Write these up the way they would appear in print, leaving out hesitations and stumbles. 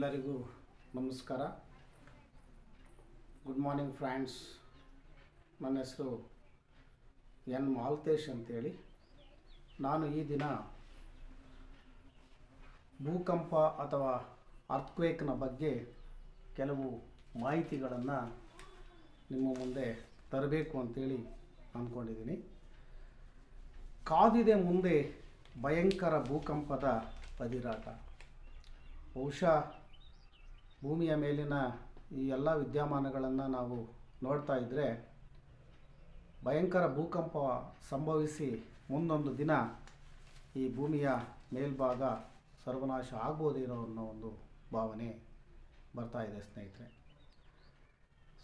ಎಲ್ಲರಿಗೂ ನಮಸ್ಕಾರ. Good morning friends. ನನ್ನ ಹೆಸರು ಎನ್ ಮಾಲ್ತೇಶ್ ಅಂತೇಳಿ. ನಾನು ಈ ದಿನ ಭೂಕಂಪ ಅಥವಾ ಅರ್ಥಕ್ವೇಕ್ನ ಬಗ್ಗೆ ಕೆಲವು ಮಾಹಿತಿಗಳನ್ನು ನಿಮ್ಮ ಮುಂದೆ ತರಬೇಕು ಅಂತೇಳಿ ಅಂದ್ಕೊಂಡಿದ್ದೀನಿ. ಕಾದಿದೆ ಮುಂದೆ ಭಯಂಕರ ಭೂಕಂಪದ ಅದಿರಾಟ. ಬಹುಶಃ ಭೂಮಿಯ ಮೇಲಿನ ಈ ಎಲ್ಲ ವಿದ್ಯಮಾನಗಳನ್ನು ನಾವು ನೋಡ್ತಾ ಇದ್ದರೆ ಭಯಂಕರ ಭೂಕಂಪ ಸಂಭವಿಸಿ ಮುಂದೊಂದು ದಿನ ಈ ಭೂಮಿಯ ಮೇಲ್ಭಾಗ ಸರ್ವನಾಶ ಆಗ್ಬೋದಿರೋ ಅನ್ನೋ ಒಂದು ಭಾವನೆ ಬರ್ತಾ ಇದೆ ಸ್ನೇಹಿತರೆ.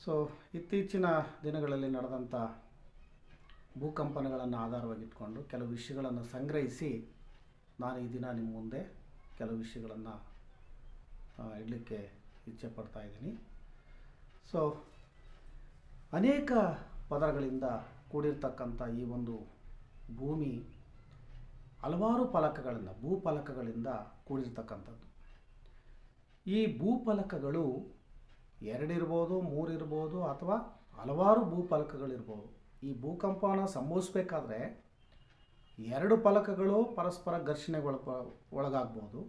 ಸೊ ಇತ್ತೀಚಿನ ದಿನಗಳಲ್ಲಿ ನಡೆದಂಥ ಭೂಕಂಪನಗಳನ್ನು ಆಧಾರವಾಗಿಟ್ಕೊಂಡು ಕೆಲವು ವಿಷಯಗಳನ್ನು ಸಂಗ್ರಹಿಸಿ ನಾನು ಈ ದಿನ ನಿಮ್ಮ ಮುಂದೆ ಕೆಲವು ವಿಷಯಗಳನ್ನು ಇಡಲಿಕ್ಕೆ ಇಚ್ಛೆ ಪಡ್ತಾ ಇದ್ದೀನಿ. ಸೊ ಅನೇಕ ಪದರಗಳಿಂದ ಕೂಡಿರ್ತಕ್ಕಂಥ ಈ ಒಂದು ಭೂಮಿ ಹಲವಾರು ಭೂಫಲಕಗಳಿಂದ ಕೂಡಿರ್ತಕ್ಕಂಥದ್ದು. ಈ ಭೂಫಲಕಗಳು 2 ಇರ್ಬೋದು, 3 ಇರ್ಬೋದು, ಅಥವಾ ಹಲವಾರು ಭೂಫಲಕಗಳಿರ್ಬೋದು. ಈ ಭೂಕಂಪನ ಸಂಭವಿಸಬೇಕಾದ್ರೆ 2 ಫಲಕಗಳು ಪರಸ್ಪರ ಘರ್ಷಣೆಗೆ ಒಳಗಾಗ್ಬೋದು,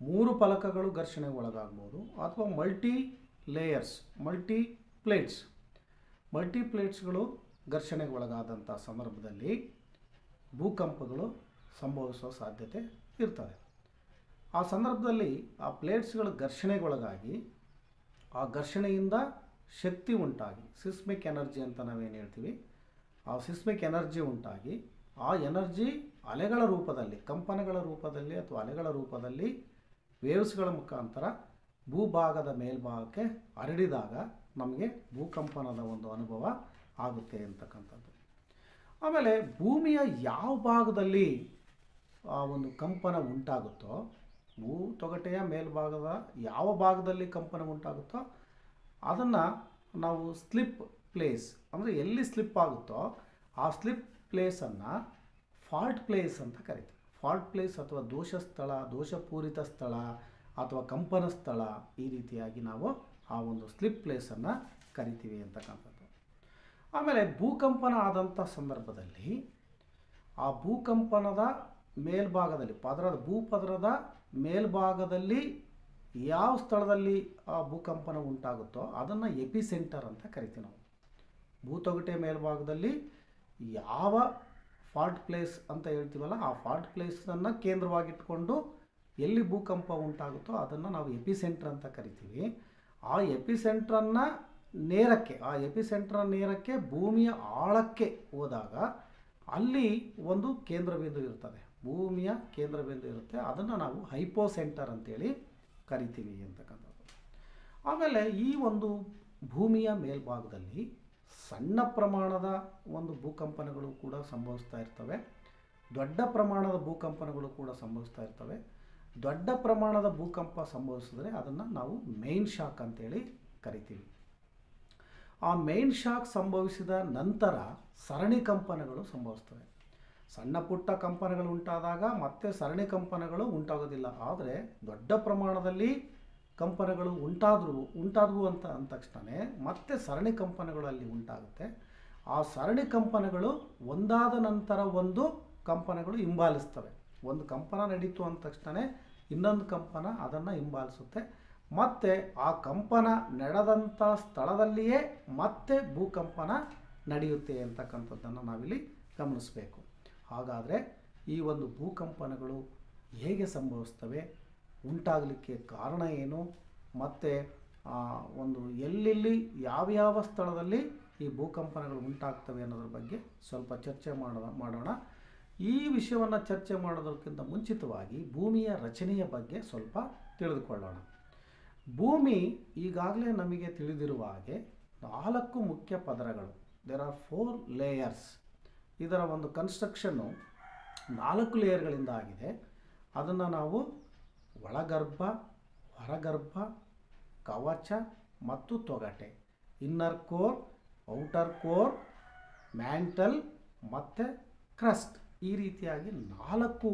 3 ಫಲಕಗಳು ಘರ್ಷಣೆಗೆ ಒಳಗಾಗ್ಬೋದು, ಅಥವಾ ಮಲ್ಟಿಪ್ಲೇಟ್ಸ್ಗಳು ಘರ್ಷಣೆಗೆ ಒಳಗಾದಂಥ ಸಂದರ್ಭದಲ್ಲಿ ಭೂಕಂಪಗಳು ಸಂಭವಿಸುವ ಸಾಧ್ಯತೆ ಇರ್ತದೆ. ಆ ಸಂದರ್ಭದಲ್ಲಿ ಆ ಪ್ಲೇಟ್ಸ್ಗಳು ಘರ್ಷಣೆಗೆ ಒಳಗಾಗಿ ಆ ಘರ್ಷಣೆಯಿಂದ ಶಕ್ತಿ ಉಂಟಾಗಿ ಸಿಸ್ಮಿಕ್ ಎನರ್ಜಿ ಅಂತ ನಾವೇನು ಹೇಳ್ತೀವಿ, ಆ ಸಿಸ್ಮಿಕ್ ಎನರ್ಜಿ ಉಂಟಾಗಿ ಆ ಎನರ್ಜಿ ಅಲೆಗಳ ರೂಪದಲ್ಲಿ, ಕಂಪನಗಳ ರೂಪದಲ್ಲಿ ಅಥವಾ ಅಲೆಗಳ ರೂಪದಲ್ಲಿ ವೇವ್ಸ್ಗಳ ಮುಖಾಂತರ ಭೂಭಾಗದ ಮೇಲ್ಭಾಗಕ್ಕೆ ಹರಡಿದಾಗ ನಮಗೆ ಭೂಕಂಪನದ ಒಂದು ಅನುಭವ ಆಗುತ್ತೆ ಅಂತಕ್ಕಂಥದ್ದು. ಆಮೇಲೆ ಭೂಮಿಯ ಯಾವ ಭಾಗದಲ್ಲಿ ಆ ಒಂದು ಕಂಪನ ಉಂಟಾಗುತ್ತೋ, ತೊಗಟೆಯ ಮೇಲ್ಭಾಗದ ಯಾವ ಭಾಗದಲ್ಲಿ ಕಂಪನ ಉಂಟಾಗುತ್ತೋ ಅದನ್ನು ನಾವು ಸ್ಲಿಪ್ ಪ್ಲೇಸ್, ಅಂದರೆ ಎಲ್ಲಿ ಸ್ಲಿಪ್ ಆಗುತ್ತೋ ಆ ಸ್ಲಿಪ್ ಪ್ಲೇಸನ್ನು ಫಾಲ್ಟ್ ಪ್ಲೇಸ್ ಅಂತ ಕರಿತೀವಿ. ಫಾಲ್ಟ್ ಪ್ಲೇಸ್ ಅಥವಾ ದೋಷಪೂರಿತ ಸ್ಥಳ ಅಥವಾ ಕಂಪನ ಸ್ಥಳ, ಈ ರೀತಿಯಾಗಿ ನಾವು ಆ ಒಂದು ಸ್ಲಿಪ್ ಪ್ಲೇಸನ್ನು ಕರಿತೀವಿ ಅಂತಕ್ಕಂಥದ್ದು. ಆಮೇಲೆ ಭೂಕಂಪನ ಆದಂಥ ಸಂದರ್ಭದಲ್ಲಿ ಆ ಭೂಕಂಪನದ ಮೇಲ್ಭಾಗದಲ್ಲಿ ಭೂಪದರದ ಮೇಲ್ಭಾಗದಲ್ಲಿ ಯಾವ ಸ್ಥಳದಲ್ಲಿ ಆ ಭೂಕಂಪನ ಉಂಟಾಗುತ್ತೋ ಅದನ್ನು ಎಪಿಸೆಂಟರ್ ಅಂತ ಕರಿತೀವಿ ನಾವು. ಭೂತೊಗಟೆ ಮೇಲ್ಭಾಗದಲ್ಲಿ ಯಾವ ಫಾಲ್ಟ್ ಪ್ಲೇಸ್ ಅಂತ ಹೇಳ್ತೀವಲ್ಲ, ಆ ಫಾಲ್ಟ್ ಪ್ಲೇಸನ್ನು ಕೇಂದ್ರವಾಗಿಟ್ಕೊಂಡು ಎಲ್ಲಿ ಭೂಕಂಪ ಉಂಟಾಗುತ್ತೋ ಅದನ್ನು ನಾವು ಎಪಿಸೆಂಟರ್ ಅಂತ ಕರಿತೀವಿ. ಆ ಎಪಿಸೆಂಟ್ರನ್ನ ನೇರಕ್ಕೆ ಭೂಮಿಯ ಆಳಕ್ಕೆ ಹೋದಾಗ ಅಲ್ಲಿ ಒಂದು ಕೇಂದ್ರಬಿಂದು ಇರ್ತದೆ, ಭೂಮಿಯ ಕೇಂದ್ರಬಿಂದು ಇರುತ್ತೆ. ಅದನ್ನು ನಾವು ಹೈಪೋಸೆಂಟರ್ ಅಂತೇಳಿ ಕರಿತೀವಿ ಅಂತಕ್ಕಂಥದ್ದು. ಆಮೇಲೆ ಈ ಒಂದು ಭೂಮಿಯ ಮೇಲ್ಭಾಗದಲ್ಲಿ ಸಣ್ಣ ಪ್ರಮಾಣದ ಒಂದು ಭೂಕಂಪನಗಳು ಕೂಡ ಸಂಭವಿಸ್ತಾ ಇರ್ತವೆ, ದೊಡ್ಡ ಪ್ರಮಾಣದ ಭೂಕಂಪನಗಳು ಕೂಡ ಸಂಭವಿಸ್ತಾ ಇರ್ತವೆ. ದೊಡ್ಡ ಪ್ರಮಾಣದ ಭೂಕಂಪ ಸಂಭವಿಸಿದ್ರೆ ಅದನ್ನು ನಾವು ಮೇನ್ ಶಾಕ್ ಅಂತೇಳಿ ಕರಿತೀವಿ. ಆ ಮೇನ್ ಶಾಕ್ ಸಂಭವಿಸಿದ ನಂತರ ಸರಣಿ ಕಂಪನಗಳು ಸಂಭವಿಸ್ತವೆ. ಸಣ್ಣ ಪುಟ್ಟ ಕಂಪನಗಳು ಉಂಟಾದಾಗ ಮತ್ತೆ ಸರಣಿ ಕಂಪನಗಳು ಉಂಟಾಗೋದಿಲ್ಲ. ಆದರೆ ದೊಡ್ಡ ಪ್ರಮಾಣದಲ್ಲಿ ಕಂಪನಗಳು ಉಂಟಾದವು ಅಂತ ಅಂದ ತಕ್ಷಣ ಮತ್ತೆ ಸರಣಿ ಕಂಪನಗಳು ಅಲ್ಲಿ ಉಂಟಾಗುತ್ತೆ. ಆ ಸರಣಿ ಕಂಪನಗಳು ಒಂದಾದ ನಂತರ ಒಂದು ಕಂಪನಗಳು ಹಿಂಬಾಲಿಸ್ತವೆ. ಒಂದು ಕಂಪನ ನಡೀತು ಅಂದ ತಕ್ಷಣ ಇನ್ನೊಂದು ಕಂಪನ ಅದನ್ನು ಹಿಂಬಾಲಿಸುತ್ತೆ. ಮತ್ತು ಆ ಕಂಪನ ನಡೆದಂಥ ಸ್ಥಳದಲ್ಲಿಯೇ ಮತ್ತೆ ಭೂಕಂಪನ ನಡೆಯುತ್ತೆ ಅಂತಕ್ಕಂಥದ್ದನ್ನು ನಾವಿಲ್ಲಿ ಗಮನಿಸಬೇಕು. ಹಾಗಾದರೆ ಈ ಒಂದು ಭೂಕಂಪನಗಳು ಹೇಗೆ ಸಂಭವಿಸ್ತವೆ, ಉಂಟಾಗಲಿಕ್ಕೆ ಕಾರಣ ಏನು, ಮತ್ತು ಒಂದು ಎಲ್ಲೆಲ್ಲಿ ಯಾವ್ಯಾವ ಸ್ಥಳದಲ್ಲಿ ಈ ಭೂಕಂಪನಗಳು ಉಂಟಾಗ್ತವೆ ಅನ್ನೋದ್ರ ಬಗ್ಗೆ ಸ್ವಲ್ಪ ಚರ್ಚೆ ಮಾಡೋಣ. ಈ ವಿಷಯವನ್ನು ಚರ್ಚೆ ಮಾಡೋದಕ್ಕಿಂತ ಮುಂಚಿತವಾಗಿ ಭೂಮಿಯ ರಚನೆಯ ಬಗ್ಗೆ ಸ್ವಲ್ಪ ತಿಳಿದುಕೊಳ್ಳೋಣ. ಭೂಮಿ ಈಗಾಗಲೇ ನಮಗೆ ತಿಳಿದಿರುವ ಹಾಗೆ 4 ಮುಖ್ಯ ಪದರಗಳು, ದೇರ್ ಆರ್ 4 ಲೇಯರ್ಸ್. ಇದರ ಒಂದು ಕನ್ಸ್ಟ್ರಕ್ಷನ್ನು 4 ಲೇಯರ್ಗಳಿಂದ ಆಗಿದೆ. ಅದನ್ನು ನಾವು ಒಳಗರ್ಭ, ಹೊರಗರ್ಭ, ಕವಚ ಮತ್ತು ತೊಗಟೆ, inner core, outer core, mantle ಮತ್ತು ಕ್ರಸ್ಟ್, ಈ ರೀತಿಯಾಗಿ 4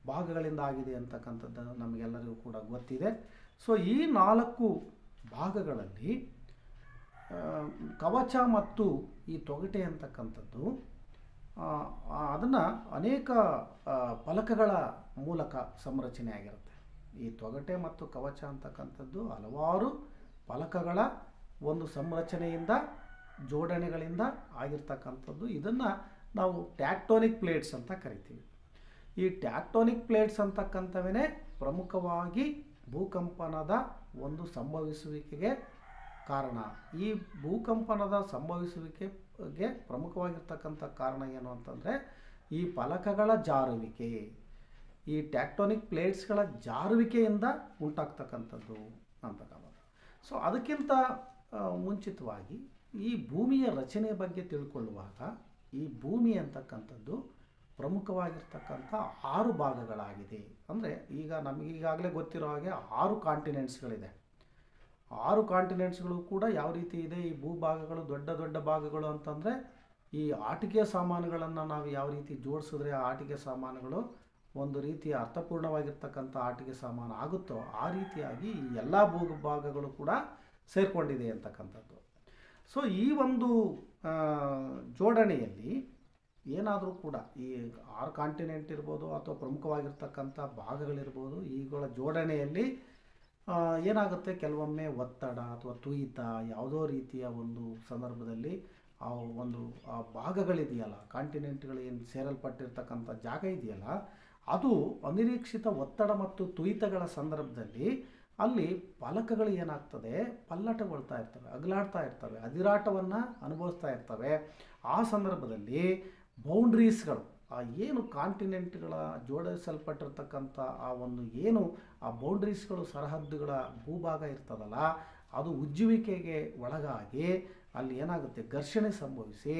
ಭಾಗಗಳಿಂದ ಆಗಿದೆ ಅಂತಕ್ಕಂಥದ್ದು ನಮಗೆಲ್ಲರಿಗೂ ಕೂಡ ಗೊತ್ತಿದೆ. ಸೊ ಈ 4 ಭಾಗಗಳಲ್ಲಿ ಕವಚ ಮತ್ತು ಈ ತೊಗಟೆ ಅಂತಕ್ಕಂಥದ್ದು ಅದನ್ನು ಅನೇಕ ಫಲಕಗಳ ಮೂಲಕ ಸಂರಚನೆ ಆಗಿರುತ್ತೆ. ಈ ತೊಗಟೆ ಮತ್ತು ಕವಚ ಅಂತಕ್ಕಂಥದ್ದು ಹಲವಾರು ಫಲಕಗಳ ಒಂದು ಸಂರಚನೆಯಿಂದ ಜೋಡಣೆಗಳಿಂದ ಆಗಿರ್ತಕ್ಕಂಥದ್ದು. ಇದನ್ನು ನಾವು ಟ್ಯಾಕ್ಟೋನಿಕ್ ಪ್ಲೇಟ್ಸ್ ಅಂತ ಕರಿತೀವಿ. ಈ ಟ್ಯಾಕ್ಟೋನಿಕ್ ಪ್ಲೇಟ್ಸ್ ಅಂತಕ್ಕಂಥವೇ ಪ್ರಮುಖವಾಗಿ ಭೂಕಂಪನದ ಒಂದು ಸಂಭವಿಸುವಿಕೆಗೆ ಕಾರಣ. ಈ ಭೂಕಂಪನದ ಸಂಭವಿಸುವಿಕೆಗೆ ಪ್ರಮುಖವಾಗಿರ್ತಕ್ಕಂಥ ಕಾರಣ ಏನು ಅಂತಂದರೆ ಈ ಫಲಕಗಳ ಜಾರುವಿಕೆ, ಈ ಟ್ಯಾಕ್ಟೋನಿಕ್ ಪ್ಲೇಟ್ಸ್ಗಳ ಜಾರುವಿಕೆಯಿಂದ ಉಂಟಾಗ್ತಕ್ಕಂಥದ್ದು ಅಂತಕ್ಕಂಥದ್ದು. ಸೊ ಅದಕ್ಕಿಂತ ಮುಂಚಿತವಾಗಿ ಈ ಭೂಮಿಯ ರಚನೆ ಬಗ್ಗೆ ತಿಳ್ಕೊಳ್ಳುವಾಗ ಈ ಭೂಮಿ ಅಂತಕ್ಕಂಥದ್ದು ಪ್ರಮುಖವಾಗಿರ್ತಕ್ಕಂಥ 6 ಭಾಗಗಳಾಗಿದೆ. ಅಂದರೆ ಈಗ ನಮಗೀಗಾಗಲೇ ಗೊತ್ತಿರೋ ಹಾಗೆ 6 ಕಾಂಟಿನೆಂಟ್ಸ್ಗಳಿದೆ. 6 ಕಾಂಟಿನೆಂಟ್ಸ್ಗಳು ಕೂಡ ಯಾವ ರೀತಿ ಇದೆ, ಈ ಭೂಭಾಗಗಳು ದೊಡ್ಡ ದೊಡ್ಡ ಭಾಗಗಳು ಅಂತಂದರೆ ಈ ಆಟಿಕೆ ಸಾಮಾನುಗಳನ್ನು ನಾವು ಯಾವ ರೀತಿ ಜೋಡಿಸಿದ್ರೆ ಆ ಆಟಿಕೆ ಸಾಮಾನುಗಳು ಒಂದು ರೀತಿಯ ಅರ್ಥಪೂರ್ಣವಾಗಿರ್ತಕ್ಕಂಥ ಆಟಿಕೆ ಸಾಮಾನು ಆಗುತ್ತೋ ಆ ರೀತಿಯಾಗಿ ಈ ಎಲ್ಲ ಭೂಭಾಗಗಳು ಕೂಡ ಸೇರಿಕೊಂಡಿದೆ ಅಂತಕ್ಕಂಥದ್ದು. ಸೊ ಈ ಒಂದು ಜೋಡಣೆಯಲ್ಲಿ ಏನಾದರೂ ಕೂಡ ಈ 6 ಕಾಂಟಿನೆಂಟ್ ಇರ್ಬೋದು ಅಥವಾ ಪ್ರಮುಖವಾಗಿರ್ತಕ್ಕಂಥ ಭಾಗಗಳಿರ್ಬೋದು, ಈಗಳ ಜೋಡಣೆಯಲ್ಲಿ ಏನಾಗುತ್ತೆ, ಕೆಲವೊಮ್ಮೆ ಒತ್ತಡ ಅಥವಾ ತುಯಿತ ಯಾವುದೋ ರೀತಿಯ ಒಂದು ಸಂದರ್ಭದಲ್ಲಿ ಆ ಒಂದು ಆ ಭಾಗಗಳಿದೆಯಲ್ಲ, ಕಾಂಟಿನೆಂಟ್ಗಳು ಏನು ಸೇರಲ್ಪಟ್ಟಿರ್ತಕ್ಕಂಥ ಜಾಗ ಇದೆಯಲ್ಲ, ಅದು ಅನಿರೀಕ್ಷಿತ ಒತ್ತಡ ಮತ್ತು ತುಯಿತಗಳ ಸಂದರ್ಭದಲ್ಲಿ ಅಲ್ಲಿ ಫಲಕಗಳು ಏನಾಗ್ತದೆ, ಪಲ್ಲಟಗೊಳ್ತಾ ಇರ್ತವೆ, ಅಗಲಾಡ್ತಾ ಇರ್ತವೆ, ಅದಿರಾಟವನ್ನು ಅನುಭವಿಸ್ತಾ ಇರ್ತವೆ. ಆ ಸಂದರ್ಭದಲ್ಲಿ ಬೌಂಡ್ರೀಸ್ಗಳು, ಆ ಏನು ಕಾಂಟಿನೆಂಟ್ಗಳ ಜೋಡಿಸಲ್ಪಟ್ಟಿರ್ತಕ್ಕಂಥ ಆ ಒಂದು ಏನು ಆ ಬೌಂಡ್ರೀಸ್ಗಳು, ಸರಹದ್ದುಗಳ ಭೂಭಾಗ ಇರ್ತದಲ್ಲ, ಅದು ಉಜ್ಜುವಿಕೆಗೆ ಒಳಗಾಗಿ ಅಲ್ಲಿ ಏನಾಗುತ್ತೆ, ಘರ್ಷಣೆ ಸಂಭವಿಸಿ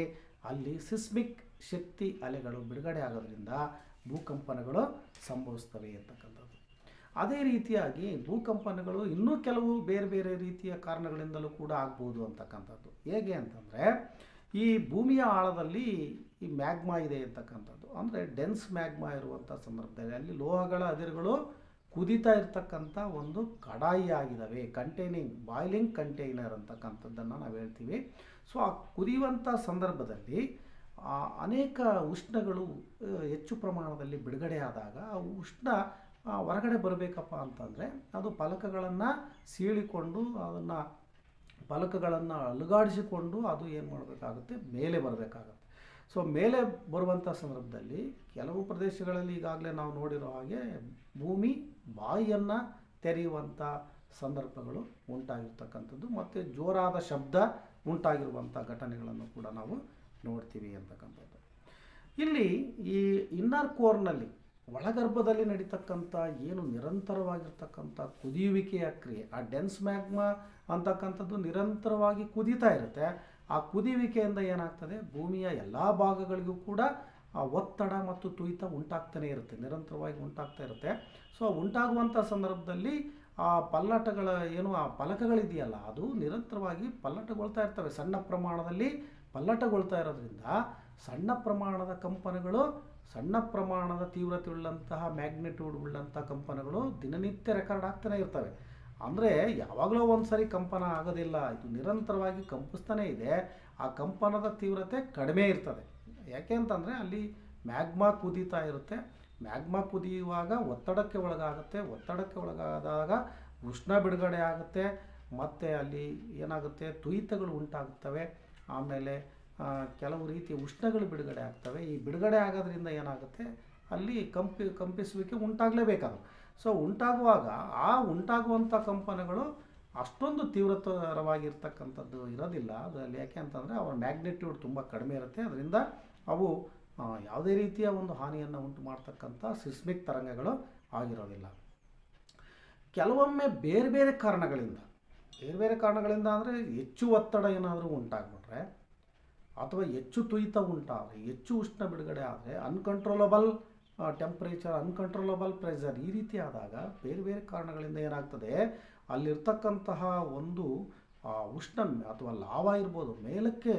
ಅಲ್ಲಿ ಸಿಸ್ಮಿಕ್ ಶಕ್ತಿ ಅಲೆಗಳು ಬಿಡುಗಡೆ ಆಗೋದ್ರಿಂದ ಭೂಕಂಪನಗಳು ಸಂಭವಿಸ್ತವೆ ಅಂತಕ್ಕಂಥದ್ದು. ಅದೇ ರೀತಿಯಾಗಿ ಭೂಕಂಪನಗಳು ಇನ್ನೂ ಕೆಲವು ಬೇರೆ ಬೇರೆ ರೀತಿಯ ಕಾರಣಗಳಿಂದಲೂ ಕೂಡ ಆಗ್ಬೋದು ಅಂತಕ್ಕಂಥದ್ದು. ಹೇಗೆ ಅಂತಂದರೆ ಈ ಭೂಮಿಯ ಆಳದಲ್ಲಿ ಈ ಮ್ಯಾಗ್ಮಾ ಇದೆ ಅಂತಕ್ಕಂಥದ್ದು. ಅಂದರೆ ಡೆನ್ಸ್ ಮ್ಯಾಗ್ಮಾ ಇರುವಂಥ ಸಂದರ್ಭದಲ್ಲಿ ಅಲ್ಲಿ ಲೋಹಗಳ ಅದಿರುಗಳು ಕುದೀತಾ ಇರ್ತಕ್ಕಂಥ ಒಂದು ಕಡಾಯಿ ಆಗಿದ್ದಾವೆ, ಬಾಯ್ಲಿಂಗ್ ಕಂಟೈನರ್ ಅಂತಕ್ಕಂಥದ್ದನ್ನು ನಾವು ಹೇಳ್ತೀವಿ. ಸೊ ಆ ಕುದಿಯುವಂಥ ಸಂದರ್ಭದಲ್ಲಿ ಅನೇಕ ಉಷ್ಣಗಳು ಹೆಚ್ಚು ಪ್ರಮಾಣದಲ್ಲಿ ಬಿಡುಗಡೆ ಆದಾಗ ಆ ಉಷ್ಣ ಹೊರಗಡೆ ಬರಬೇಕಪ್ಪ ಅಂತಂದರೆ ಅದು ಫಲಕಗಳನ್ನು ಸೀಳಿಕೊಂಡು ಅದನ್ನು ಫಲಕಗಳನ್ನು ಅಲುಗಾಡಿಸಿಕೊಂಡು ಅದು ಏನು ಮಾಡಬೇಕಾಗುತ್ತೆ, ಮೇಲೆ ಬರಬೇಕಾಗತ್ತೆ. ಸೊ ಮೇಲೆ ಬರುವಂಥ ಸಂದರ್ಭದಲ್ಲಿ ಕೆಲವು ಪ್ರದೇಶಗಳಲ್ಲಿ ಈಗಾಗಲೇ ನಾವು ನೋಡಿರೋ ಹಾಗೆ ಭೂಮಿ ಬಾಯಿಯನ್ನು ತೆರೆಯುವಂಥ ಸಂದರ್ಭಗಳು ಉಂಟಾಗಿರ್ತಕ್ಕಂಥದ್ದು ಮತ್ತು ಜೋರಾದ ಶಬ್ದ ಉಂಟಾಗಿರುವಂಥ ಘಟನೆಗಳನ್ನು ಕೂಡ ನಾವು ನೋಡ್ತೀವಿ ಅಂತಕ್ಕಂಥದ್ದು. ಇಲ್ಲಿ ಈ ಇನ್ನರ್ ಕೋರ್ನಲ್ಲಿ ಒಳಗರ್ಭದಲ್ಲಿ ನಡೀತಕ್ಕಂಥ ಏನು ನಿರಂತರವಾಗಿರ್ತಕ್ಕಂಥ ಕುದಿಯುವಿಕೆಯ ಕ್ರಿಯೆ, ಆ ಡೆನ್ಸ್ ಮ್ಯಾಗ್ಮಾ ಅಂತಕ್ಕಂಥದ್ದು ನಿರಂತರವಾಗಿ ಕುದೀತಾ ಇರುತ್ತೆ. ಆ ಕುದಿಯುವಿಕೆಯಿಂದ ಏನಾಗ್ತದೆ, ಭೂಮಿಯ ಎಲ್ಲ ಭಾಗಗಳಿಗೂ ಕೂಡ ಆ ಒತ್ತಡ ಮತ್ತು ತುಯಿತ ಉಂಟಾಗ್ತಾನೆ ಇರುತ್ತೆ, ನಿರಂತರವಾಗಿ ಉಂಟಾಗ್ತಾ ಇರುತ್ತೆ. ಸೊ ಉಂಟಾಗುವಂಥ ಸಂದರ್ಭದಲ್ಲಿ ಆ ಪಲ್ಲಟಗಳ ಏನು ಆ ಫಲಕಗಳಿದೆಯಲ್ಲ ಅದು ನಿರಂತರವಾಗಿ ಪಲ್ಲಟಗೊಳ್ತಾ ಇರ್ತವೆ, ಸಣ್ಣ ಪ್ರಮಾಣದಲ್ಲಿ ಪಲ್ಲಟಗೊಳ್ತಾ ಇರೋದ್ರಿಂದ ಸಣ್ಣ ಪ್ರಮಾಣದ ಕಂಪನಗಳು, ಸಣ್ಣ ಪ್ರಮಾಣದ ತೀವ್ರತೆ ಉಳ್ಳಂತಹ ಮ್ಯಾಗ್ನಿಟ್ಯೂಡ್ ಉಳ್ಳಂಥ ಕಂಪನಗಳು ದಿನನಿತ್ಯ ರೆಕಾರ್ಡ್ ಆಗ್ತಾನೆ ಇರ್ತವೆ. ಅಂದರೆ ಯಾವಾಗಲೂ ಒಂದು ಸರಿ ಕಂಪನ ಆಗೋದಿಲ್ಲ, ಇದು ನಿರಂತರವಾಗಿ ಕಂಪಿಸ್ತಾನೇ ಇದೆ. ಆ ಕಂಪನದ ತೀವ್ರತೆ ಕಡಿಮೆ ಇರ್ತದೆ. ಯಾಕೆ ಅಂತಂದರೆ ಅಲ್ಲಿ ಮ್ಯಾಗ್ಮಾ ಕುದೀತಾ ಇರುತ್ತೆ. ಮ್ಯಾಗ್ಮಾ ಕುದಿಯುವಾಗ ಒತ್ತಡಕ್ಕೆ ಒಳಗಾಗುತ್ತೆ, ಒತ್ತಡಕ್ಕೆ ಒಳಗಾದಾಗ ಉಷ್ಣ ಬಿಡುಗಡೆ ಆಗುತ್ತೆ, ಮತ್ತು ಅಲ್ಲಿ ಏನಾಗುತ್ತೆ, ತುಯಿತಗಳು ಉಂಟಾಗುತ್ತವೆ, ಆಮೇಲೆ ಕೆಲವು ರೀತಿಯ ಉಷ್ಣಗಳು ಬಿಡುಗಡೆ ಆಗ್ತವೆ. ಈ ಬಿಡುಗಡೆ ಆಗೋದ್ರಿಂದ ಏನಾಗುತ್ತೆ, ಅಲ್ಲಿ ಕಂಪಿಸುವಿಕೆ ಉಂಟಾಗಲೇಬೇಕಾದ. ಸೊ ಉಂಟಾಗುವಾಗ ಆ ಉಂಟಾಗುವಂಥ ಕಂಪನಗಳು ಅಷ್ಟೊಂದು ತೀವ್ರತರವಾಗಿರ್ತಕ್ಕಂಥದ್ದು ಇರೋದಿಲ್ಲ ಅದರಲ್ಲಿ. ಯಾಕೆ ಅಂತಂದರೆ ಅವರ ಮ್ಯಾಗ್ನಿಟ್ಯೂಡ್ ತುಂಬ ಕಡಿಮೆ ಇರುತ್ತೆ. ಅದರಿಂದ ಅವು ಯಾವುದೇ ರೀತಿಯ ಒಂದು ಹಾನಿಯನ್ನು ಉಂಟು ಮಾಡ್ತಕ್ಕಂಥ ಸಿಸ್ಮಿಕ್ ತರಂಗಗಳು ಆಗಿರೋದಿಲ್ಲ. ಕೆಲವೊಮ್ಮೆ ಬೇರೆ ಬೇರೆ ಕಾರಣಗಳಿಂದ ಅಂದರೆ ಹೆಚ್ಚು ಒತ್ತಡ ಏನಾದರೂ ಉಂಟಾಗ್ಬಿಟ್ರೆ ಅಥವಾ ಹೆಚ್ಚು ತುಯಿತ ಉಂಟಾದರೆ, ಹೆಚ್ಚು ಉಷ್ಣ ಬಿಡುಗಡೆ ಆದರೆ, ಅನ್ಕಂಟ್ರೋಲಬಲ್ ಟೆಂಪ್ರೇಚರ್, ಅನ್ಕಂಟ್ರೋಲಬಲ್ ಪ್ರೆಷರ್ ಈ ರೀತಿ ಆದಾಗ ಬೇರೆ ಬೇರೆ ಕಾರಣಗಳಿಂದ ಏನಾಗ್ತದೆ, ಅಲ್ಲಿರ್ತಕ್ಕಂತಹ ಒಂದು ಉಷ್ಣ ಅಥವಾ ಲಾವ ಇರ್ಬೋದು ಮೇಲಕ್ಕೆ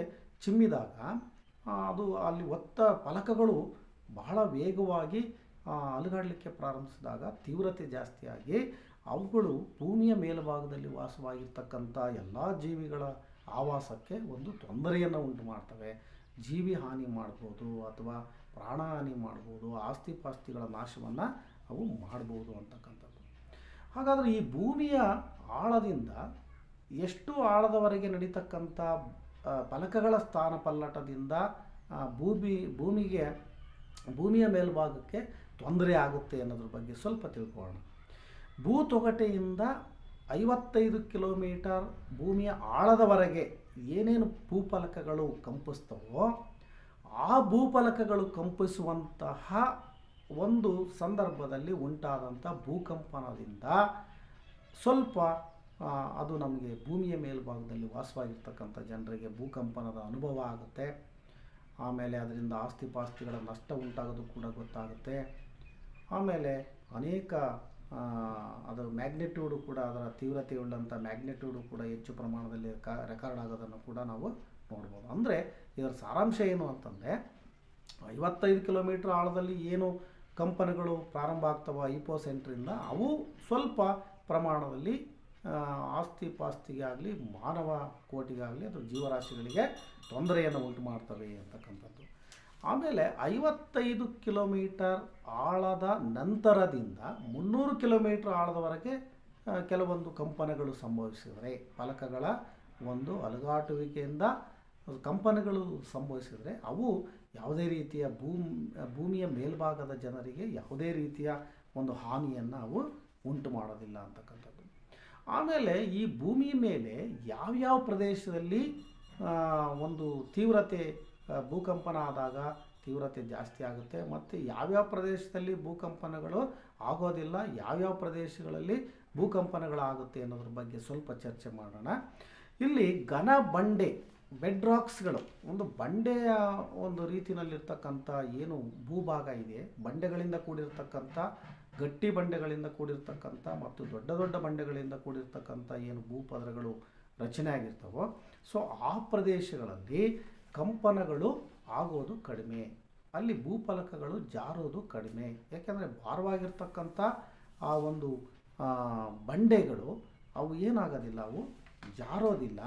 ಚಿಮ್ಮಿದಾಗ ಅದು ಅಲ್ಲಿ ಫಲಕಗಳು ಬಹಳ ವೇಗವಾಗಿ ಅಲುಗಾಡಲಿಕ್ಕೆ ಪ್ರಾರಂಭಿಸಿದಾಗ ತೀವ್ರತೆ ಜಾಸ್ತಿಯಾಗಿ ಅವುಗಳು ಭೂಮಿಯ ಮೇಲ್ಭಾಗದಲ್ಲಿ ವಾಸವಾಗಿರ್ತಕ್ಕಂಥ ಎಲ್ಲ ಜೀವಿಗಳ ಆವಾಸಕ್ಕೆ ಒಂದು ತೊಂದರೆಯನ್ನು ಉಂಟು ಮಾಡ್ತವೆ. ಜೀವಿ ಹಾನಿ ಮಾಡ್ಬೋದು ಅಥವಾ ಪ್ರಾಣಹಾನಿ ಮಾಡ್ಬೋದು, ಆಸ್ತಿ ಪಾಸ್ತಿಗಳ ನಾಶವನ್ನು ಅವು ಮಾಡ್ಬೋದು ಅಂತಕ್ಕಂಥದ್ದು. ಹಾಗಾದರೆ ಈ ಭೂಮಿಯ ಆಳದಿಂದ ಎಷ್ಟು ಆಳದವರೆಗೆ ನಡೀತಕ್ಕಂಥ ಫಲಕಗಳ ಸ್ಥಾನ ಪಲ್ಲಟದಿಂದ ಭೂಮಿಯ ಮೇಲ್ಭಾಗಕ್ಕೆ ತೊಂದರೆ ಆಗುತ್ತೆ ಅನ್ನೋದ್ರ ಬಗ್ಗೆ ಸ್ವಲ್ಪ ತಿಳ್ಕೊಳ್ಳೋಣ. ಭೂತೊಗಟೆಯಿಂದ 55 ಕಿಲೋಮೀಟರ್ ಭೂಮಿಯ ಆಳದವರೆಗೆ ಏನೇನು ಭೂಫಲಕಗಳು ಕಂಪಿಸ್ತವೋ ಆ ಭೂಫಲಕಗಳು ಕಂಪಿಸುವಂತಹ ಒಂದು ಸಂದರ್ಭದಲ್ಲಿ ಉಂಟಾದಂಥ ಭೂಕಂಪನದಿಂದ ಸ್ವಲ್ಪ ಅದು ನಮಗೆ ಭೂಮಿಯ ಮೇಲ್ಭಾಗದಲ್ಲಿ ವಾಸವಾಗಿರ್ತಕ್ಕಂಥ ಜನರಿಗೆ ಭೂಕಂಪನದ ಅನುಭವ ಆಗುತ್ತೆ. ಆಮೇಲೆ ಅದರಿಂದ ಆಸ್ತಿ ಪಾಸ್ತಿಗಳ ನಷ್ಟ ಉಂಟಾಗೋದು ಕೂಡ ಗೊತ್ತಾಗುತ್ತೆ. ಆಮೇಲೆ ಅನೇಕ ಅದರ ಮ್ಯಾಗ್ನಿಟ್ಯೂಡು ಕೂಡ, ಅದರ ತೀವ್ರತೆಯುಳ್ಳಂಥ ಮ್ಯಾಗ್ನಿಟ್ಯೂಡು ಕೂಡ ಹೆಚ್ಚು ಪ್ರಮಾಣದಲ್ಲಿ ರೆಕಾರ್ಡ್ ಆಗೋದನ್ನು ಕೂಡ ನಾವು ನೋಡ್ಬೋದು. ಅಂದರೆ ಇದರ ಸಾರಾಂಶ ಏನು ಅಂತಂದರೆ 55 ಕಿಲೋಮೀಟ್ರ್ ಆಳದಲ್ಲಿ ಏನು ಕಂಪನಗಳು ಪ್ರಾರಂಭ ಆಗ್ತವೆ ಹೈಪೋಸೆಂಟ್ರಿಂದ, ಅವು ಸ್ವಲ್ಪ ಪ್ರಮಾಣದಲ್ಲಿ ಆಸ್ತಿ ಪಾಸ್ತಿಗೆ ಆಗಲಿ ಮಾನವ ಕೋಟಿಗಾಗಲಿ ಅಥವಾ ಜೀವರಾಶಿಗಳಿಗೆ ತೊಂದರೆಯನ್ನು ಉಂಟು ಮಾಡ್ತವೆ ಅಂತಕ್ಕಂಥದ್ದು. ಆಮೇಲೆ 55 ಕಿಲೋಮೀಟರ್ ಆಳದ ನಂತರದಿಂದ 300 ಕಿಲೋಮೀಟ್ರ್ ಆಳದವರೆಗೆ ಕೆಲವೊಂದು ಕಂಪನಗಳು ಸಂಭವಿಸಿದರೆ, ಫಲಕಗಳ ಒಂದು ಅಲುಗಾಟುವಿಕೆಯಿಂದ ಕಂಪನಗಳು ಸಂಭವಿಸಿದರೆ ಅವು ಯಾವುದೇ ರೀತಿಯ ಭೂಮಿಯ ಮೇಲ್ಭಾಗದ ಜನರಿಗೆ ಯಾವುದೇ ರೀತಿಯ ಒಂದು ಹಾನಿಯನ್ನು ಅವು ಉಂಟು ಮಾಡೋದಿಲ್ಲ ಅಂತಕ್ಕಂಥದ್ದು. ಆಮೇಲೆ ಈ ಭೂಮಿ ಮೇಲೆ ಯಾವ್ಯಾವ ಪ್ರದೇಶದಲ್ಲಿ ಒಂದು ತೀವ್ರತೆ ಭೂಕಂಪನ ಆದಾಗ ತೀವ್ರತೆ ಜಾಸ್ತಿ ಆಗುತ್ತೆ, ಮತ್ತು ಯಾವ್ಯಾವ ಪ್ರದೇಶದಲ್ಲಿ ಭೂಕಂಪನಗಳು ಆಗೋದಿಲ್ಲ, ಯಾವ್ಯಾವ ಪ್ರದೇಶಗಳಲ್ಲಿ ಭೂಕಂಪನಗಳಾಗುತ್ತೆ ಅನ್ನೋದ್ರ ಬಗ್ಗೆ ಸ್ವಲ್ಪ ಚರ್ಚೆ ಮಾಡೋಣ. ಇಲ್ಲಿ ಘನ ಬಂಡೆ ಬೆಡ್ ರಾಕ್ಸ್ಗಳು, ಒಂದು ಬಂಡೆಯ ಒಂದು ರೀತಿಯಲ್ಲಿರ್ತಕ್ಕಂಥ ಏನು ಭೂಭಾಗ ಇದೆ, ಬಂಡೆಗಳಿಂದ ಕೂಡಿರ್ತಕ್ಕಂಥ ಗಟ್ಟಿ ಬಂಡೆಗಳಿಂದ ಕೂಡಿರ್ತಕ್ಕಂಥ ಮತ್ತು ದೊಡ್ಡ ದೊಡ್ಡ ಬಂಡೆಗಳಿಂದ ಕೂಡಿರ್ತಕ್ಕಂಥ ಏನು ಭೂಪದರಗಳು ರಚನೆ ಆಗಿರ್ತವೋ, ಸೊ ಆ ಪ್ರದೇಶಗಳಲ್ಲಿ ಕಂಪನಗಳು ಆಗೋದು ಕಡಿಮೆ, ಅಲ್ಲಿ ಭೂಫಲಕಗಳು ಜಾರೋದು ಕಡಿಮೆ. ಯಾಕೆಂದರೆ ಭಾರವಾಗಿರ್ತಕ್ಕಂಥ ಆ ಒಂದು ಬಂಡೆಗಳು ಅವು ಏನಾಗೋದಿಲ್ಲ, ಅವು ಜಾರೋದಿಲ್ಲ.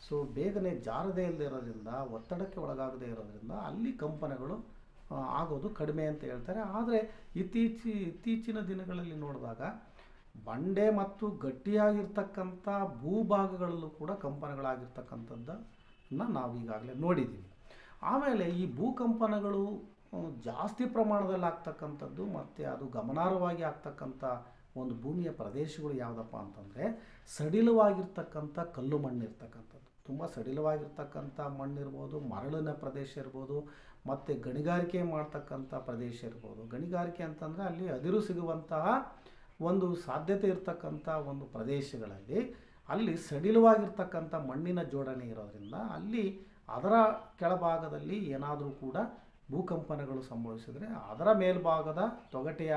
ಸೊ ಬೇಗನೆ ಜಾರದೇ ಇಲ್ಲದೆ ಇರೋದ್ರಿಂದ, ಒತ್ತಡಕ್ಕೆ ಒಳಗಾಗದೇ ಇರೋದ್ರಿಂದ ಅಲ್ಲಿ ಕಂಪನಗಳು ಆಗೋದು ಕಡಿಮೆ ಅಂತ ಹೇಳ್ತಾರೆ. ಆದರೆ ಇತ್ತೀಚಿನ ದಿನಗಳಲ್ಲಿ ನೋಡಿದಾಗ ಬಂಡೆ ಮತ್ತು ಗಟ್ಟಿಯಾಗಿರ್ತಕ್ಕಂಥ ಭೂಭಾಗಗಳಲ್ಲೂ ಕೂಡ ಕಂಪನಗಳಾಗಿರ್ತಕ್ಕಂಥದ್ದನ್ನು ನಾವು ಈಗಾಗಲೇ ನೋಡಿದ್ದೀವಿ. ಆಮೇಲೆ ಈ ಭೂಕಂಪನಗಳು ಜಾಸ್ತಿ ಪ್ರಮಾಣದಲ್ಲಿ ಆಗ್ತಕ್ಕಂಥದ್ದು ಮತ್ತು ಅದು ಗಮನಾರ್ಹವಾಗಿ ಆಗ್ತಕ್ಕಂಥ ಒಂದು ಭೂಮಿಯ ಪ್ರದೇಶಗಳು ಯಾವುದಪ್ಪ ಅಂತಂದರೆ ಸಡಿಲವಾಗಿರ್ತಕ್ಕಂಥ ಕಲ್ಲು ಮಣ್ಣು ಇರ್ತಕ್ಕಂಥದ್ದು. ತುಂಬ ಸಡಿಲವಾಗಿರ್ತಕ್ಕಂಥ ಮಣ್ಣಿರ್ಬೋದು, ಮರಳಿನ ಪ್ರದೇಶ ಇರ್ಬೋದು, ಮತ್ತು ಗಣಿಗಾರಿಕೆ ಮಾಡ್ತಕ್ಕಂಥ ಪ್ರದೇಶ ಇರ್ಬೋದು. ಗಣಿಗಾರಿಕೆ ಅಂತಂದರೆ ಅಲ್ಲಿ ಅದಿರು ಸಿಗುವಂತಹ ಒಂದು ಸಾಧ್ಯತೆ ಇರತಕ್ಕಂಥ ಒಂದು ಪ್ರದೇಶಗಳಲ್ಲಿ ಅಲ್ಲಿ ಸಡಿಲವಾಗಿರ್ತಕ್ಕಂಥ ಮಣ್ಣಿನ ಜೋಡಣೆ ಇರೋದ್ರಿಂದ ಅಲ್ಲಿ ಅದರ ಕೆಳಭಾಗದಲ್ಲಿ ಏನಾದರೂ ಕೂಡ ಭೂಕಂಪನಗಳು ಸಂಭವಿಸಿದರೆ ಅದರ ಮೇಲ್ಭಾಗದ ತೊಗಟೆಯ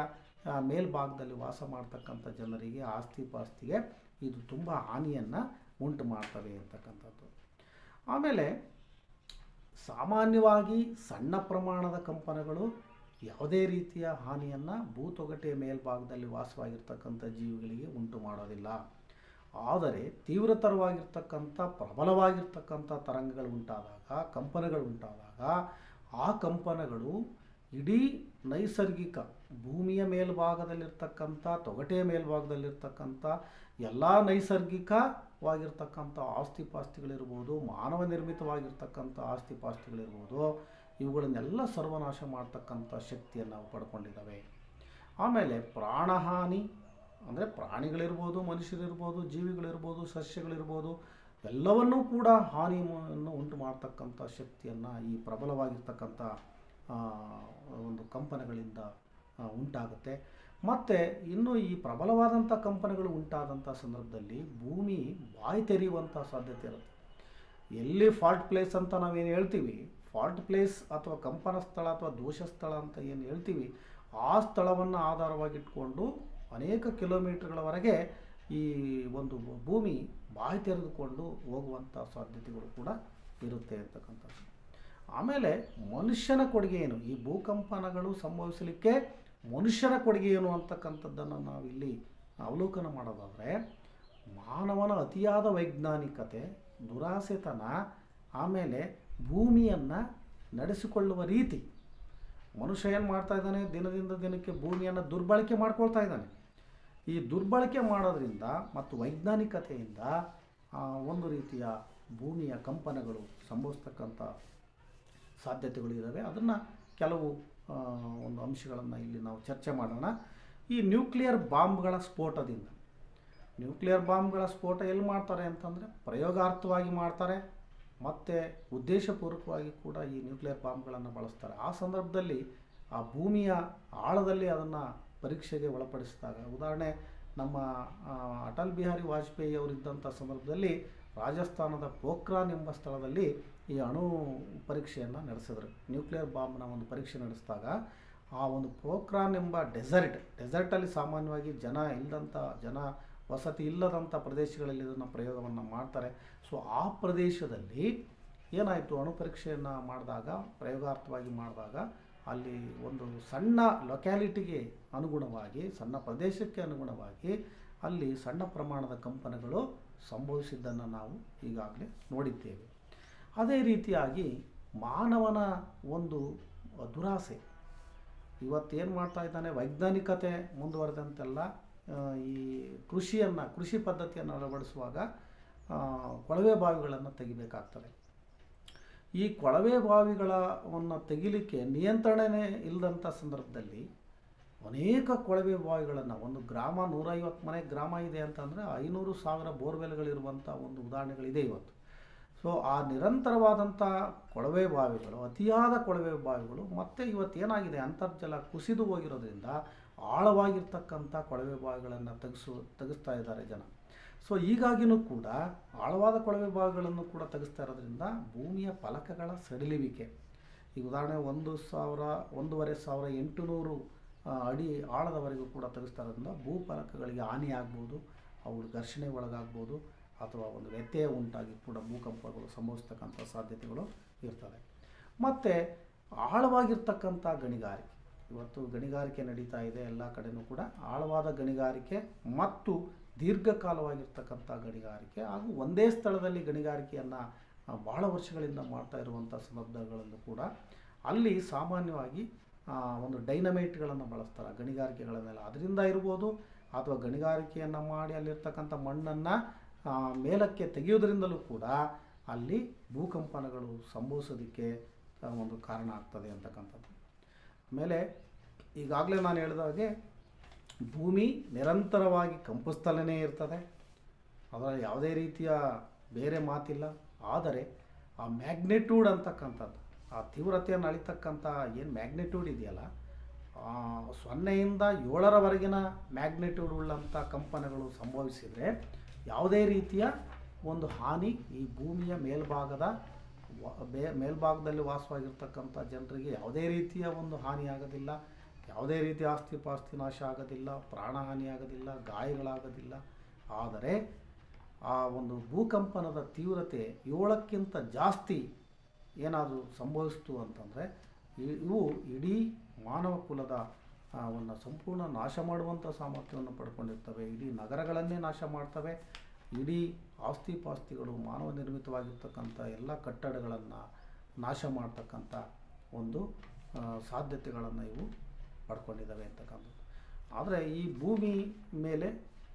ಮೇಲ್ಭಾಗದಲ್ಲಿ ವಾಸ ಮಾಡ್ತಕ್ಕಂಥ ಜನರಿಗೆ, ಆಸ್ತಿ ಪಾಸ್ತಿಗೆ ಇದು ತುಂಬ ಹಾನಿಯನ್ನು ಉಂಟು ಮಾಡ್ತವೆ ಅಂತಕ್ಕಂಥದ್ದು. ಆಮೇಲೆ ಸಾಮಾನ್ಯವಾಗಿ ಸಣ್ಣ ಪ್ರಮಾಣದ ಕಂಪನಗಳು ಯಾವುದೇ ರೀತಿಯ ಹಾನಿಯನ್ನು ಭೂತೊಗಟೆಯ ಮೇಲ್ಭಾಗದಲ್ಲಿ ವಾಸವಾಗಿರ್ತಕ್ಕಂಥ ಜೀವಿಗಳಿಗೆ ಉಂಟು ಮಾಡೋದಿಲ್ಲ. ಆದರೆ ತೀವ್ರತರವಾಗಿರ್ತಕ್ಕಂಥ ಪ್ರಬಲವಾಗಿರ್ತಕ್ಕಂಥ ತರಂಗಗಳು ಉಂಟಾದಾಗ, ಕಂಪನಗಳು ಉಂಟಾದಾಗ ಆ ಕಂಪನಗಳು ಇಡೀ ನೈಸರ್ಗಿಕ ಭೂಮಿಯ ಮೇಲ್ಭಾಗದಲ್ಲಿರ್ತಕ್ಕಂಥ ತೊಗಟೆಯ ಮೇಲ್ಭಾಗದಲ್ಲಿರ್ತಕ್ಕಂಥ ಎಲ್ಲ ನೈಸರ್ಗಿಕವಾಗಿರ್ತಕ್ಕಂಥ ಆಸ್ತಿ ಪಾಸ್ತಿಗಳಿರ್ಬೋದು, ಮಾನವ ನಿರ್ಮಿತವಾಗಿರ್ತಕ್ಕಂಥ ಆಸ್ತಿ ಪಾಸ್ತಿಗಳಿರ್ಬೋದು, ಇವುಗಳನ್ನೆಲ್ಲ ಸರ್ವನಾಶ ಮಾಡ್ತಕ್ಕಂಥ ಶಕ್ತಿಯನ್ನು ನಾವು ಪಡ್ಕೊಂಡಿದ್ದಾವೆ. ಆಮೇಲೆ ಪ್ರಾಣಹಾನಿ ಅಂದರೆ ಪ್ರಾಣಿಗಳಿರ್ಬೋದು, ಮನುಷ್ಯರಿರ್ಬೋದು, ಜೀವಿಗಳಿರ್ಬೋದು, ಸಸ್ಯಗಳಿರ್ಬೋದು, ಎಲ್ಲವನ್ನೂ ಕೂಡ ಹಾನಿಯನ್ನು ಉಂಟು ಮಾಡ್ತಕ್ಕಂಥ ಶಕ್ತಿಯನ್ನು ಈ ಪ್ರಬಲವಾಗಿರ್ತಕ್ಕಂಥ ಒಂದು ಕಂಪನಗಳಿಂದ ಉಂಟಾಗುತ್ತೆ. ಮತ್ತು ಇನ್ನು ಈ ಪ್ರಬಲವಾದಂಥ ಕಂಪನಗಳು ಉಂಟಾದಂಥ ಸಂದರ್ಭದಲ್ಲಿ ಭೂಮಿ ಬಾಯಿ ತೆರೆಯುವಂಥ ಸಾಧ್ಯತೆ ಇರುತ್ತೆ. ಎಲ್ಲಿ ಫಾಲ್ಟ್ ಪ್ಲೇಸ್ ಅಂತ ನಾವೇನು ಹೇಳ್ತೀವಿ, ಫಾಲ್ಟ್ ಪ್ಲೇಸ್ ಅಥವಾ ಕಂಪನ ಸ್ಥಳ ಅಥವಾ ದೋಷ ಸ್ಥಳ ಅಂತ ಏನು ಹೇಳ್ತೀವಿ, ಆ ಸ್ಥಳವನ್ನು ಆಧಾರವಾಗಿಟ್ಕೊಂಡು ಅನೇಕ ಕಿಲೋಮೀಟರ್ಗಳವರೆಗೆ ಈ ಒಂದು ಭೂಮಿ ಬಾಯಿ ತೆರೆದುಕೊಂಡು ಹೋಗುವಂಥ ಸಾಧ್ಯತೆಗಳು ಕೂಡ ಇರುತ್ತೆ ಅಂತಕ್ಕಂಥದ್ದು. ಆಮೇಲೆ ಮನುಷ್ಯನ ಕೊಡುಗೆ ಏನು, ಈ ಭೂಕಂಪನಗಳು ಸಂಭವಿಸಲಿಕ್ಕೆ ಮನುಷ್ಯನ ಕೊಡುಗೆ ಏನು ಅಂತಕ್ಕಂಥದ್ದನ್ನು ನಾವಿಲ್ಲಿ ಅವಲೋಕನ ಮಾಡೋದಾದರೆ, ಮಾನವನ ಅತಿಯಾದ ವೈಜ್ಞಾನಿಕತೆ, ದುರಾಸೆತನ, ಆಮೇಲೆ ಭೂಮಿಯನ್ನು ನಡೆಸಿಕೊಳ್ಳುವ ರೀತಿ. ಮನುಷ್ಯ ಏನು ಮಾಡ್ತಾ ಇದ್ದಾನೆ, ದಿನದಿಂದ ದಿನಕ್ಕೆ ಭೂಮಿಯನ್ನು ದುರ್ಬಳಕೆ ಮಾಡ್ಕೊಳ್ತಾ ಇದ್ದಾನೆ. ಈ ದುರ್ಬಳಕೆ ಮಾಡೋದ್ರಿಂದ ಮತ್ತು ವೈಜ್ಞಾನಿಕತೆಯಿಂದ ಒಂದು ರೀತಿಯ ಭೂಮಿಯ ಕಂಪನಗಳು ಸಂಭವಿಸ್ತಕ್ಕಂಥ ಸಾಧ್ಯತೆಗಳು ಇದ್ದಾವೆ. ಅದನ್ನು ಕೆಲವು ಒಂದು ಅಂಶಗಳನ್ನು ಇಲ್ಲಿ ನಾವು ಚರ್ಚೆ ಮಾಡೋಣ. ಈ ನ್ಯೂಕ್ಲಿಯರ್ ಬಾಂಬ್ಗಳ ಸ್ಫೋಟದಿಂದ, ನ್ಯೂಕ್ಲಿಯರ್ ಬಾಂಬ್ಗಳ ಸ್ಫೋಟ ಎಲ್ಲಿ ಮಾಡ್ತಾರೆ ಅಂತಂದರೆ ಪ್ರಯೋಗಾರ್ಥವಾಗಿ ಮಾಡ್ತಾರೆ, ಮತ್ತು ಉದ್ದೇಶಪೂರ್ವಕವಾಗಿ ಕೂಡ ಈ ನ್ಯೂಕ್ಲಿಯರ್ ಬಾಂಬ್ಗಳನ್ನು ಬಳಸ್ತಾರೆ. ಆ ಸಂದರ್ಭದಲ್ಲಿ ಆ ಭೂಮಿಯ ಆಳದಲ್ಲಿ ಅದನ್ನು ಪರೀಕ್ಷೆಗೆ ಒಳಪಡಿಸಿದಾಗ, ಉದಾಹರಣೆ ನಮ್ಮ ಅಟಲ್ ಬಿಹಾರಿ ವಾಜಪೇಯಿ ಅವರಿದ್ದಂಥ ಸಂದರ್ಭದಲ್ಲಿ ರಾಜಸ್ಥಾನದ ಪೋಖ್ರಾನ್ ಎಂಬ ಸ್ಥಳದಲ್ಲಿ ಈ ಅಣು ಪರೀಕ್ಷೆಯನ್ನು ನಡೆಸಿದ್ರು. ನ್ಯೂಕ್ಲಿಯರ್ ಬಾಂಬ್ನ ಒಂದು ಪರೀಕ್ಷೆ ನಡೆಸಿದಾಗ ಆ ಒಂದು ಪೋಖ್ರಾನ್ ಎಂಬ ಡೆಸರ್ಟಲ್ಲಿ ಸಾಮಾನ್ಯವಾಗಿ ಜನ ವಸತಿ ಇಲ್ಲದಂಥ ಪ್ರದೇಶಗಳಲ್ಲಿ ಇದನ್ನು ಪ್ರಯೋಗವನ್ನು ಮಾಡ್ತಾರೆ. ಸೊ ಆ ಪ್ರದೇಶದಲ್ಲಿ ಏನಾಯಿತು, ಅಣು ಪರೀಕ್ಷೆಯನ್ನು ಮಾಡಿದಾಗ, ಪ್ರಯೋಗಾರ್ಥವಾಗಿ ಮಾಡಿದಾಗ, ಅಲ್ಲಿ ಒಂದು ಸಣ್ಣ ಲೊಕ್ಯಾಲಿಟಿಗೆ ಅನುಗುಣವಾಗಿ, ಸಣ್ಣ ಪ್ರದೇಶಕ್ಕೆ ಅನುಗುಣವಾಗಿ ಅಲ್ಲಿ ಸಣ್ಣ ಪ್ರಮಾಣದ ಕಂಪನಗಳು ಸಂಭವಿಸಿದ್ದನ್ನು ನಾವು ಈಗಾಗಲೇ ನೋಡಿದ್ದೇವೆ. ಅದೇ ರೀತಿಯಾಗಿ ಮಾನವನ ಒಂದು ದುರಾಸೆ ಇವತ್ತೇನು ಮಾಡ್ತಾ ಇದ್ದಾನೆ, ವೈಜ್ಞಾನಿಕತೆ ಮುಂದುವರೆದಂತೆಲ್ಲ ಈ ಕೃಷಿ ಪದ್ಧತಿಯನ್ನು ಅಳವಡಿಸುವಾಗ ಕೊಳವೆ ಬಾವಿಗಳನ್ನು ತೆಗಿಬೇಕಾಗ್ತದೆ. ಈ ಕೊಳವೆ ಬಾವಿಗಳನ್ನು ತೆಗಿಲಿಕ್ಕೆ ನಿಯಂತ್ರಣನೇ ಇಲ್ಲದಂಥ ಸಂದರ್ಭದಲ್ಲಿ ಅನೇಕ ಕೊಳವೆ ಬಾವಿಗಳನ್ನು, ಒಂದು ಗ್ರಾಮ 150 ಮನೆ ಗ್ರಾಮ ಇದೆ ಅಂತಂದರೆ 500,000 ಬೋರ್ವೆಲ್ಗಳಿರುವಂಥ ಒಂದು ಉದಾಹರಣೆಗಳಿದೆ ಇವತ್ತು. ಸೊ ಆ ನಿರಂತರವಾದಂಥ ಕೊಳವೆ ಬಾವಿಗಳು, ಅತಿಯಾದ ಕೊಳವೆ ಬಾವಿಗಳು, ಮತ್ತು ಇವತ್ತೇನಾಗಿದೆ, ಅಂತರ್ಜಲ ಕುಸಿದು ಹೋಗಿರೋದ್ರಿಂದ ಆಳವಾಗಿರ್ತಕ್ಕಂಥ ಕೊಳವೆ ಬಾವಿಗಳನ್ನು ತೆಗೆಸ್ತಾ ಇದ್ದಾರೆ ಜನ. ಸೊ ಹೀಗಾಗಿಯೂ ಕೂಡ ಆಳವಾದ ಕೊಳವೆ ಬಾವಿಗಳನ್ನು ಕೂಡ ತೆಗೆಸ್ತಾ ಇರೋದ್ರಿಂದ ಭೂಮಿಯ ಫಲಕಗಳ ಸಡಿಲುವಿಕೆ, ಈಗ ಉದಾಹರಣೆ 1,500-1,800 ಅಡಿ ಆಳದವರೆಗೂ ಕೂಡ ತೆಗೆಸ್ತಾ ಇರೋದ್ರಿಂದ ಭೂಫಲಕಗಳಿಗೆ ಹಾನಿಯಾಗ್ಬೋದು, ಅವು ಘರ್ಷಣೆ ಒಳಗಾಗ್ಬೋದು, ಅಥವಾ ಒಂದು ವ್ಯತ್ಯಯ ಉಂಟಾಗಿ ಕೂಡ ಭೂಕಂಪಗಳು ಸಂಭವಿಸ್ತಕ್ಕಂಥ ಸಾಧ್ಯತೆಗಳು ಇರ್ತವೆ. ಮತ್ತು ಆಳವಾಗಿರ್ತಕ್ಕಂಥ ಗಣಿಗಾರಿಕೆ, ಇವತ್ತು ಗಣಿಗಾರಿಕೆ ನಡೀತಾ ಇದೆ ಎಲ್ಲ ಕಡೆಯೂ ಕೂಡ. ಆಳವಾದ ಗಣಿಗಾರಿಕೆ ಮತ್ತು ದೀರ್ಘಕಾಲವಾಗಿರ್ತಕ್ಕಂಥ ಗಣಿಗಾರಿಕೆ ಹಾಗೂ ಒಂದೇ ಸ್ಥಳದಲ್ಲಿ ಗಣಿಗಾರಿಕೆಯನ್ನು ಭಾಳ ವರ್ಷಗಳಿಂದ ಮಾಡ್ತಾ ಇರುವಂಥ ಸಂದರ್ಭಗಳಲ್ಲೂ ಕೂಡ ಅಲ್ಲಿ ಸಾಮಾನ್ಯವಾಗಿ ಒಂದು ಡೈನಮೈಟ್ಗಳನ್ನು ಬಳಸ್ತಾರೆ ಗಣಿಗಾರಿಕೆಗಳನ್ನೆಲ್ಲ. ಅದರಿಂದ ಇರ್ಬೋದು, ಅಥವಾ ಗಣಿಗಾರಿಕೆಯನ್ನು ಮಾಡಿ ಅಲ್ಲಿರ್ತಕ್ಕಂಥ ಮಣ್ಣನ್ನು ಮೇಲಕ್ಕೆ ತೆಗೆಯೋದ್ರಿಂದಲೂ ಕೂಡ ಅಲ್ಲಿ ಭೂಕಂಪನಗಳು ಸಂಭವಿಸೋದಕ್ಕೆ ಒಂದು ಕಾರಣ ಆಗ್ತದೆ ಅಂತಕ್ಕಂಥದ್ದು. ಆಮೇಲೆ ಈಗಾಗಲೇ ನಾನು ಹೇಳಿದ ಹಾಗೆ ಭೂಮಿ ನಿರಂತರವಾಗಿ ಕಂಪಿಸ್ತಲೇ ಇರ್ತದೆ, ಅದರಲ್ಲಿ ಯಾವುದೇ ರೀತಿಯ ಬೇರೆ ಮಾತಿಲ್ಲ. ಆದರೆ ಆ ಮ್ಯಾಗ್ನಿಟ್ಯೂಡ್ ಅಂತಕ್ಕಂಥದ್ದು, ಆ ತೀವ್ರತೆಯನ್ನು ಅಳಿತಕ್ಕಂಥ ಏನು ಮ್ಯಾಗ್ನಿಟ್ಯೂಡ್ ಇದೆಯಲ್ಲ, 0ಯಿಂದ 7ರವರೆಗಿನ ಮ್ಯಾಗ್ನಿಟ್ಯೂಡ್ ಉಳ್ಳಂಥ ಕಂಪನಗಳು ಸಂಭವಿಸಿದರೆ ಯಾವುದೇ ರೀತಿಯ ಒಂದು ಹಾನಿ ಈ ಭೂಮಿಯ ಮೇಲ್ಭಾಗದಲ್ಲಿ ವಾಸವಾಗಿರ್ತಕ್ಕಂಥ ಜನರಿಗೆ ಯಾವುದೇ ರೀತಿಯ ಒಂದು ಹಾನಿ ಆಗೋದಿಲ್ಲ, ಯಾವುದೇ ರೀತಿಯ ಆಸ್ತಿ ಪಾಸ್ತಿ ನಾಶ ಆಗೋದಿಲ್ಲ, ಪ್ರಾಣಹಾನಿ ಆಗೋದಿಲ್ಲ, ಗಾಯಗಳಾಗೋದಿಲ್ಲ. ಆದರೆ ಆ ಒಂದು ಭೂಕಂಪನದ ತೀವ್ರತೆ 7ಕ್ಕಿಂತ ಜಾಸ್ತಿ ಏನಾದರೂ ಸಂಭವಿಸ್ತು ಅಂತಂದರೆ ಇವು ಇಡೀ ಮಾನವ ಕುಲದ ಒಂದು ಸಂಪೂರ್ಣ ನಾಶ ಮಾಡುವಂಥ ಸಾಮರ್ಥ್ಯವನ್ನು ಪಡ್ಕೊಂಡಿರ್ತವೆ. ಇಡೀ ನಗರಗಳನ್ನೇ ನಾಶ ಮಾಡ್ತವೆ. ಇಡೀ ಆಸ್ತಿ ಪಾಸ್ತಿಗಳು, ಮಾನವ ನಿರ್ಮಿತವಾಗಿರ್ತಕ್ಕಂಥ ಎಲ್ಲ ಕಟ್ಟಡಗಳನ್ನು ನಾಶ ಮಾಡ್ತಕ್ಕಂಥ ಒಂದು ಸಾಧ್ಯತೆಗಳನ್ನು ಇವು ಪಡ್ಕೊಂಡಿದ್ದಾವೆ ಅಂತಕ್ಕಂಥದ್ದು. ಆದರೆ ಈ ಭೂಮಿ ಮೇಲೆ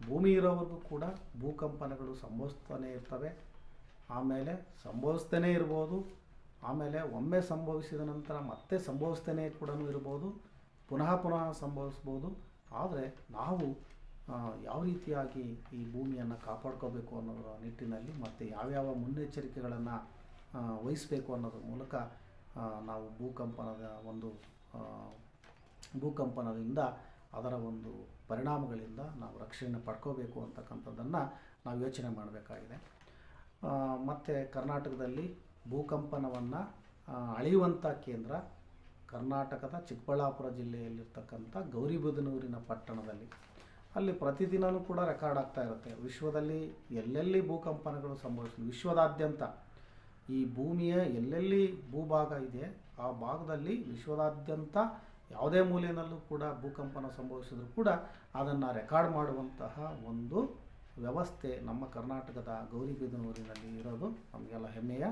ಭೂಮಿ ಇರೋವರೆಗೂ ಕೂಡ ಭೂಕಂಪನಗಳು ಸಂಭವಿಸ್ತಾನೇ ಇರ್ತವೆ, ಆಮೇಲೆ ಸಂಭವಿಸ್ತಾನೇ ಇರ್ಬೋದು, ಆಮೇಲೆ ಒಮ್ಮೆ ಸಂಭವಿಸಿದ ನಂತರ ಮತ್ತೆ ಸಂಭವಿಸ್ತಾನೇ ಕೂಡ ಇರ್ಬೋದು, ಪುನಃ ಸಂಭವಿಸ್ಬೋದು. ಆದರೆ ನಾವು ಯಾವ ರೀತಿಯಾಗಿ ಈ ಭೂಮಿಯನ್ನು ಕಾಪಾಡ್ಕೋಬೇಕು ಅನ್ನೋದ್ರ ನಿಟ್ಟಿನಲ್ಲಿ ಮತ್ತು ಯಾವ್ಯಾವ ಮುನ್ನೆಚ್ಚರಿಕೆಗಳನ್ನು ವಹಿಸಬೇಕು ಅನ್ನೋದ್ರ ಮೂಲಕ ನಾವು ಭೂಕಂಪನದಿಂದ ಅದರ ಒಂದು ಪರಿಣಾಮಗಳಿಂದ ನಾವು ರಕ್ಷಣೆ ಪಡ್ಕೋಬೇಕು ಅಂತಕ್ಕಂಥದ್ದನ್ನು ನಾವು ಯೋಚನೆ ಮಾಡಬೇಕಾಗಿದೆ. ಮತ್ತು ಕರ್ನಾಟಕದಲ್ಲಿ ಭೂಕಂಪನವನ್ನು ಅಳೆಯುವಂಥ ಕೇಂದ್ರ ಕರ್ನಾಟಕದ ಚಿಕ್ಕಬಳ್ಳಾಪುರ ಜಿಲ್ಲೆಯಲ್ಲಿರ್ತಕ್ಕಂಥ ಗೌರಿಬಿದನೂರಿನ ಪಟ್ಟಣದಲ್ಲಿ, ಅಲ್ಲಿ ಪ್ರತಿದಿನವೂ ಕೂಡ ರೆಕಾರ್ಡ್ ಆಗ್ತಾ ಇರುತ್ತೆ. ವಿಶ್ವದಲ್ಲಿ ಎಲ್ಲೆಲ್ಲಿ ಭೂಕಂಪನಗಳು ಸಂಭವಿಸಿದೆ, ವಿಶ್ವದಾದ್ಯಂತ ಈ ಭೂಮಿಯ ಎಲ್ಲೆಲ್ಲಿ ಭೂಭಾಗ ಇದೆ ಆ ಭಾಗದಲ್ಲಿ ವಿಶ್ವದಾದ್ಯಂತ ಯಾವುದೇ ಮೂಲೆಯಲ್ಲೂ ಕೂಡ ಭೂಕಂಪನ ಸಂಭವಿಸಿದರೂ ಕೂಡ ಅದನ್ನು ರೆಕಾರ್ಡ್ ಮಾಡುವಂತಹ ಒಂದು ವ್ಯವಸ್ಥೆ ನಮ್ಮ ಕರ್ನಾಟಕದ ಗೌರಿಬಿದನೂರಿನಲ್ಲಿ ಇರೋದು ನಮಗೆಲ್ಲ ಹೆಮ್ಮೆಯ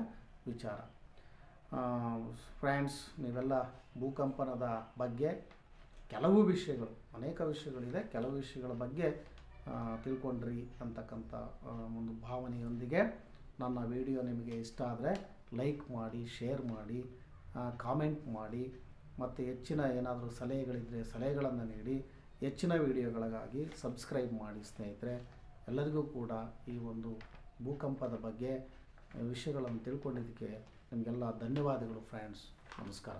ವಿಚಾರ. ಫ್ರೆಂಡ್ಸ್, ನೀವೆಲ್ಲ ಭೂಕಂಪನದ ಬಗ್ಗೆ ಕೆಲವು ವಿಷಯಗಳು, ಅನೇಕ ವಿಷಯಗಳಿದೆ, ಕೆಲವು ವಿಷಯಗಳ ಬಗ್ಗೆ ತಿಳ್ಕೊಂಡ್ರಿ ಅಂತಕ್ಕಂಥ ಒಂದು ಭಾವನೆಯೊಂದಿಗೆ ನನ್ನ ವಿಡಿಯೋ ನಿಮಗೆ ಇಷ್ಟ ಆದರೆ ಲೈಕ್ ಮಾಡಿ, ಶೇರ್ ಮಾಡಿ, ಕಾಮೆಂಟ್ ಮಾಡಿ, ಮತ್ತು ಹೆಚ್ಚಿನ ಏನಾದರೂ ಸಲಹೆಗಳಿದ್ದರೆ ಸಲಹೆಗಳನ್ನು ನೀಡಿ. ಹೆಚ್ಚಿನ ವಿಡಿಯೋಗಳಿಗಾಗಿ ಸಬ್ಸ್ಕ್ರೈಬ್ ಮಾಡಿ ಸ್ನೇಹಿತರೆ. ಎಲ್ಲರಿಗೂ ಕೂಡ ಈ ಒಂದು ಭೂಕಂಪದ ಬಗ್ಗೆ ವಿಷಯಗಳನ್ನು ತಿಳ್ಕೊಂಡಿದ್ದಕ್ಕೆ ನಿಮಗೆಲ್ಲ ಧನ್ಯವಾದಗಳು ಫ್ರೆಂಡ್ಸ್. ನಮಸ್ಕಾರ.